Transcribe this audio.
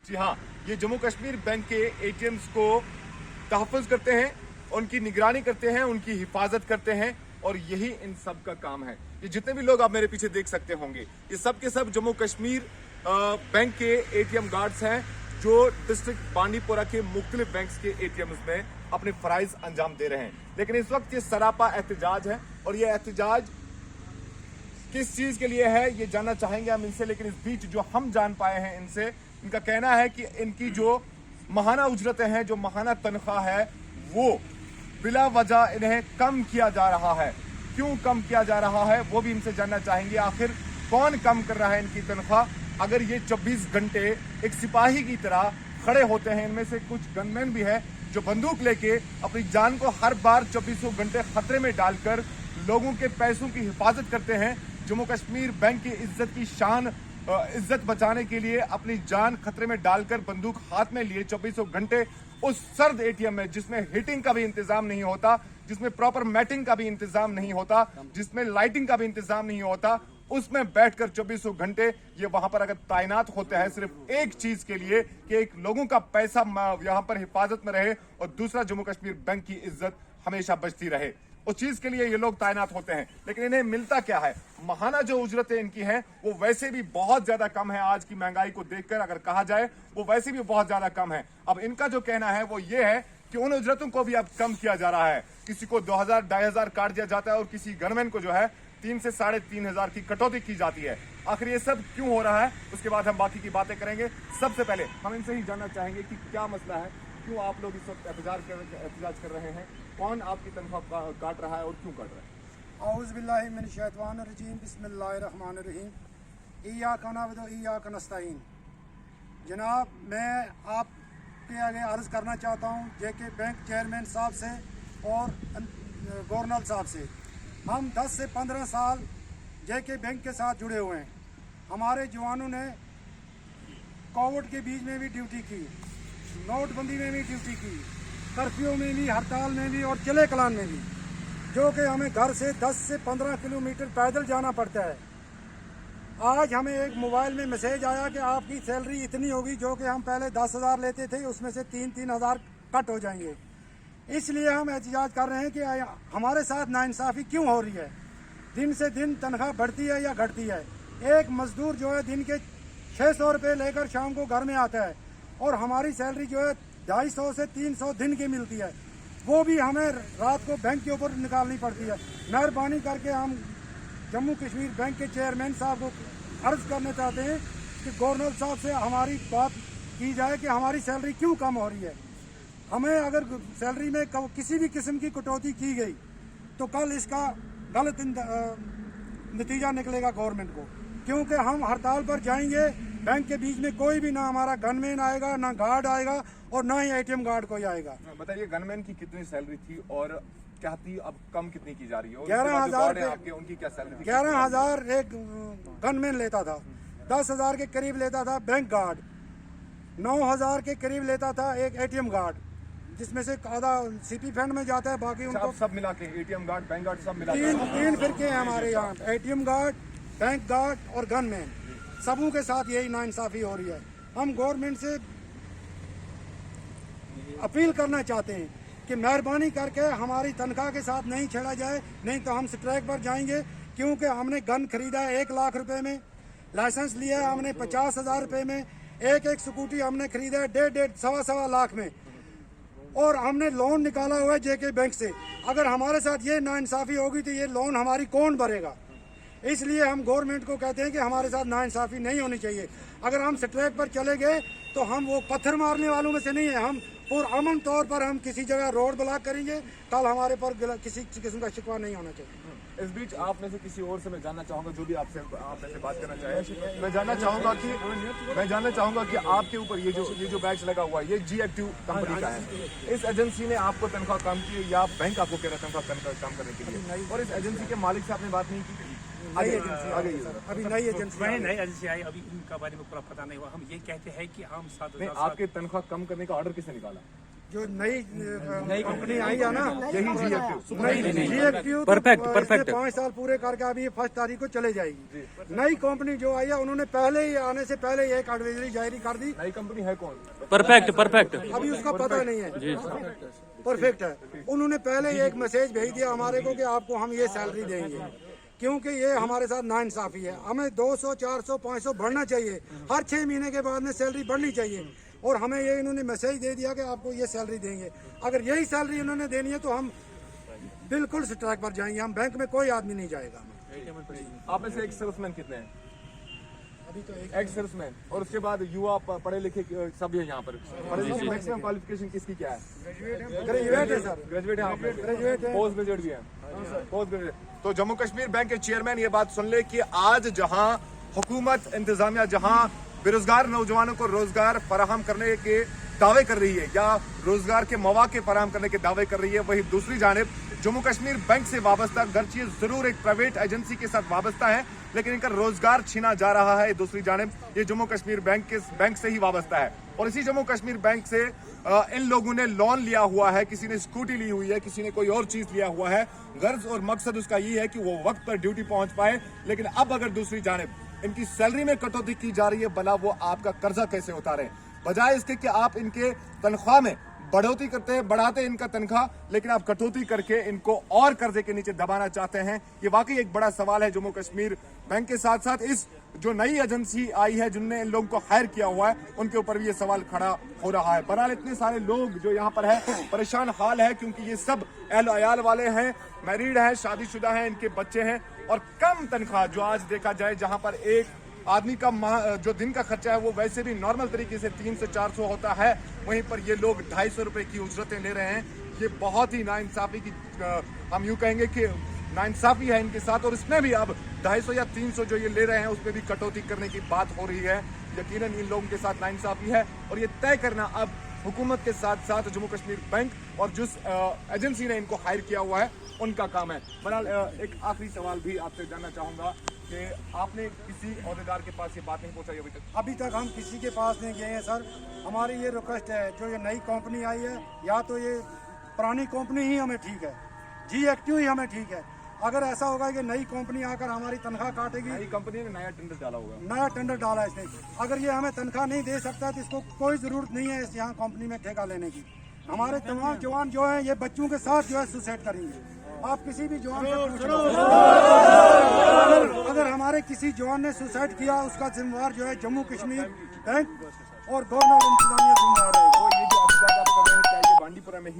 जी हाँ, ये जम्मू कश्मीर बैंक के एटीएम्स को तहफ़्फ़ुज़ करते हैं, उनकी निगरानी करते हैं, उनकी हिफाजत करते हैं और यही इन सब का काम है। ये जितने भी लोग आप मेरे पीछे देख सकते होंगे, ये सब के सब जम्मू कश्मीर बैंक के एटीएम गार्ड्स हैं जो डिस्ट्रिक्ट बांडीपोरा के मुख्तलिफ बैंक्स के एटीएम्स में अपने फराइज अंजाम दे रहे हैं। लेकिन इस वक्त ये सरापा एहतजाज है और ये एहतजाज किस चीज के लिए है ये जानना चाहेंगे हम इनसे। लेकिन इस बीच जो हम जान पाए हैं इनसे, इनका कहना है कि इनकी जो माहाना उजरतें हैं, जो माहाना तनख्वाह है, वो बिला वजह इन्हें कम किया जा रहा है। क्यों कम किया जा रहा है वो भी इनसे जानना चाहेंगे। आखिर कौन कम कर रहा है इनकी तनख्वाह, अगर ये 24 घंटे एक सिपाही की तरह खड़े होते हैं। इनमें से कुछ गनमैन भी है जो बंदूक लेके अपनी जान को हर बार 24 घंटे खतरे में डालकर लोगों के पैसों की हिफाजत करते हैं। जम्मू कश्मीर बैंक की इज्जत की शान, इज्जत बचाने के लिए अपनी जान खतरे में डालकर बंदूक हाथ में लिए 24 घंटे उस सर्द एटीएम में, जिसमें हीटिंग का भी इंतजाम नहीं होता, जिसमें प्रॉपर मैटिंग का भी इंतजाम नहीं होता, जिसमें लाइटिंग का भी इंतजाम नहीं होता, उसमें बैठकर 24 घंटे ये वहां पर अगर तैनात होते हैं सिर्फ एक चीज के लिए कि एक लोगों का पैसा यहां पर हिफाजत में रहे और दूसरा जम्मू कश्मीर बैंक की इज्जत हमेशा बचती रहे, उस चीज के लिए ये लोग तैनात होते हैं। लेकिन इन्हें मिलता क्या है? महाना जो उजरतें इनकी हैं वो वैसे भी बहुत ज्यादा कम है। आज की महंगाई को देखकर अगर कहा जाए वो वैसे भी बहुत ज्यादा कम है। अब इनका जो कहना है वो ये है कि उन उजरतों को भी अब कम किया जा रहा है। किसी को 2000 2500 काट दिया जाता है और किसी गनमैन को जो है 3 से 3500 की कटौती की जाती है। आखिर ये सब क्यों हो रहा है उसके बाद हम बाकी की बातें करेंगे। सबसे पहले हम इनसे ही जानना चाहेंगे कि क्या मसला है, क्यों आप लोग इस वक्त एहतजाज कर रहे हैं, कौन आपकी तनख्वाह काट रहा है और क्यों काट रहा है? औज़ु बिल्लाहि मिनश शैतानिर रजीम, बिस्मिल्लाहिर रहमानिर रहीम, इय्याका नअबुदु व इय्याका नस्तईन। जनाब, मैं आपके आगे अर्ज़ करना चाहता हूँ जेके बैंक चेयरमैन साहब से और गवर्नर साहब से, हम 10 से 15 साल जेके बैंक के साथ जुड़े हुए हैं। हमारे जवानों ने कोविड के बीच में भी ड्यूटी की, नोटबंदी में भी ड्यूटी की, कर्फ्यू में भी, हड़ताल में भी और चले कलान में भी, जो कि हमें घर से 10 से 15 किलोमीटर पैदल जाना पड़ता है। आज हमें एक मोबाइल में मैसेज आया कि आपकी सैलरी इतनी होगी, जो कि हम पहले 10,000 लेते थे, उसमें से 3-3,000 कट हो जाएंगे। इसलिए हम एहतजाज कर रहे हैं कि हमारे साथ नाइंसाफ़ी क्यों हो रही है। दिन से दिन तनख्वाह बढ़ती है या घटती है। एक मजदूर जो है दिन के 600 रुपये लेकर शाम को घर में आता है और हमारी सैलरी जो है 250 से 300 दिन की मिलती है, वो भी हमें रात को बैंक के ऊपर निकालनी पड़ती है। मेहरबानी करके हम जम्मू कश्मीर बैंक के चेयरमैन साहब को अर्ज़ करना चाहते हैं कि गवर्नर साहब से हमारी बात की जाए कि हमारी सैलरी क्यों कम हो रही है। हमें अगर सैलरी में किसी भी किस्म की कटौती की गई तो कल इसका गलत नतीजा निकलेगा गवर्नमेंट को, क्योंकि हम हड़ताल पर जाएंगे, बैंक के बीच में कोई भी, ना हमारा गनमैन आएगा, ना गार्ड आएगा और ना ही एटीएम गार्ड कोई आएगा। बताइए, गनमैन की कितनी सैलरी थी और क्या थी, अब कम कितनी की जा रही है? 11,000 आपके, उनकी क्या सैलरी थी? 11,000 एक गनमैन लेता था, 10,000 के करीब लेता था बैंक गार्ड, 9,000 के करीब लेता था एक एटीएम गार्ड, जिसमें से आधा सिटी फंड में जाता है, बाकी उनको सब मिला के एटीएम गार्ड, बैंक गार्ड सब मिला तीन फिरके हैं हमारे यहाँ, एटीएम गार्ड, बैंक गार्ड और गनमैन, सबों के साथ यही नाइंसाफ़ी हो रही है। हम गवर्नमेंट से अपील करना चाहते हैं कि मेहरबानी करके हमारी तनख्वाह के साथ नहीं छेड़ा जाए, नहीं तो हम स्ट्राइक पर जाएंगे। क्योंकि हमने गन खरीदा है 1 लाख रुपए में, लाइसेंस लिया है हमने 50,000 रुपये में, एक स्कूटी हमने खरीदा है 1.5 सवा लाख में, और हमने लोन निकाला हुआ है जेके बैंक से। अगर हमारे साथ ये नाइंसाफ़ी होगी तो ये लोन हमारी कौन भरेगा? इसलिए हम गवर्नमेंट को कहते हैं कि हमारे साथ नाइंसाफ़ी नहीं होनी चाहिए। अगर हम स्ट्राइक पर चले गए तो हम वो पत्थर मारने वालों में से नहीं है, हम पुरअमन तौर पर हम किसी जगह रोड ब्लॉक करेंगे। कल हमारे पर किसी किस्म का शिकवा नहीं होना चाहिए। इस बीच आप में से किसी और से मैं जानना चाहूंगा, जो भी आप में से बात करना चाहे, मैं जानना चाहूंगा कि आपके ऊपर ये जो बैच लगा हुआ है, ये जी एक्टिव कंपनी का है। इस एजेंसी ने आपको तनख्वाह कम की या बैंक आपको कह रहा है तनख्वाह कम करने के लिए? और इस एजेंसी के मालिक से आपने बात नहीं की? अभी नई एजेंसी आई, अभी उनका बारे में पूरा पता नहीं हुआ। हम ये कहते हैं कि हम 7,000 आपके तनख्वाह कम करने का ऑर्डर किसने निकाला? जो नई कंपनी आई है ना, यही GFQ GFQ परफेक्ट 5 साल पूरे करके अभी 1 तारीख को चले जाएगी। नई कंपनी जो आई है उन्होंने पहले ही आने से पहले एक एडवाइजरी जारी कर दी। नई कंपनी है कौन? परफेक्ट अभी उसका पता नहीं है। परफेक्ट है। उन्होंने पहले ही एक मैसेज भेज दिया हमारे को कि आपको हम ये सैलरी देंगे, क्योंकि ये हमारे साथ नाइंसाफी है। हमें 200, 400, 500 बढ़ना चाहिए, हर 6 महीने के बाद में सैलरी बढ़नी चाहिए, और हमें ये इन्होंने मैसेज दे दिया कि आपको ये सैलरी देंगे। अगर यही सैलरी इन्होंने देनी है तो हम बिल्कुल स्ट्राइक पर जाएंगे, हम बैंक में कोई आदमी नहीं जाएगा। आप में से एक सर्विसमैन कितने हैं? अभी तो एक्स सर्विसमैन, और उसके बाद युवा पढ़े लिखे सब है यहाँ पर। पढ़े लिखे मैक्सिमम क्वालिफिकेशन किसकी क्या है? ग्रेजुएट है सर। ग्रेजुएट है आप में? ग्रेजुएट है। पोस्ट ग्रेजुएट भी है? Post graduate. तो जम्मू कश्मीर बैंक के चेयरमैन ये बात सुन ले कि आज जहां हुकूमत इंतजामिया जहां बेरोजगार नौजवानों को रोजगार फराहम करने के दावे कर रही है या रोजगार के मौके फराहम करने के दावे कर रही है, वही दूसरी जानिब जम्मू कश्मीर बैंक से वाबस्ता, गर्ची जरूर एक प्राइवेट एजेंसी के साथ वाबस्ता है, लेकिन इनका रोजगार छीना जा रहा है। दूसरी जानिब ये जम्मू कश्मीर बैंक से ही वाबस्ता है, और इसी जम्मू कश्मीर बैंक से इन लोगों ने लोन लिया हुआ है, किसी ने स्कूटी ली हुई है, किसी ने कोई और चीज लिया हुआ है। गर्ज और मकसद उसका ये है कि वो वक्त पर ड्यूटी पहुंच पाए। लेकिन अब अगर दूसरी जानिब इनकी सैलरी में कटौती की जा रही है, भला वो आपका कर्जा कैसे उतारे, बजाय इसके कि आप इनके तनख्वाह में बढ़ोतरी करते हैं, बढ़ाते हैं इनका तनख्वाह, लेकिन आप कटौती करके इनको और कर्जे के नीचे दबाना चाहते हैं। ये वाकई एक बड़ा सवाल है जम्मू कश्मीर बैंक के साथ साथ इस जो नई एजेंसी आई है जिनने इन लोगों को हायर किया हुआ है उनके ऊपर भी ये सवाल खड़ा हो रहा है। बहरहाल इतने सारे लोग जो यहाँ पर है परेशान हाल है, क्योंकि ये सब अहल अयाल वाले हैं, मैरिड हैं, शादीशुदा हैं, इनके बच्चे हैं, और कम तनख्वाह जो आज देखा जाए जहां पर एक आदमी का जो दिन का खर्चा है वो वैसे भी नॉर्मल तरीके से 300 से 400 होता है, वहीं पर ये लोग 250 रुपए की उजरतें ले रहे हैं। ये बहुत ही नाइंसाफी की हम यूं कहेंगे कि नाइंसाफी है इनके साथ, और इसमें भी अब 250 या 300 जो ये ले रहे हैं उसमें भी कटौती करने की बात हो रही है। यकीनन इन लोगों के साथ नाइंसाफी है, और ये तय करना अब हुकूमत के साथ साथ जम्मू कश्मीर बैंक और जिस एजेंसी ने इनको हायर किया हुआ है उनका काम है। बहरहाल एक आखिरी सवाल भी आपसे जानना चाहूंगा कि आपने किसी अहदेदार के पास ये बात नहीं पहुंचाई अभी तक? अभी तक हम किसी के पास नहीं गए हैं सर। हमारी ये रिक्वेस्ट है, जो ये नई कंपनी आई है, या तो ये पुरानी कंपनी ही हमें ठीक है, GFQ ही हमें ठीक है। अगर ऐसा होगा कि नई कंपनी आकर हमारी तनख्वाह काटेगी, नई कंपनी ने नया टेंडर डाला होगा, नया टेंडर डाला है इसने, अगर ये हमें तनख्वाह नहीं दे सकता तो इसको कोई जरूरत नहीं है इस यहाँ कंपनी में ठेका लेने की। हमारे तमाम जवान जो हैं ये बच्चों के साथ जो है सुसाइड करेंगे। आप किसी भी जवान से पूछ लो, अगर हमारे किसी जवान ने सुसाइड किया उसका जिम्मेवार जो है जम्मू कश्मीर बैंक और गवर्नर इंतजामिया जिम्मेवार है। तो ये जो अफजाद आप कर रहे हैं क्या ये बांडीपुरा में ही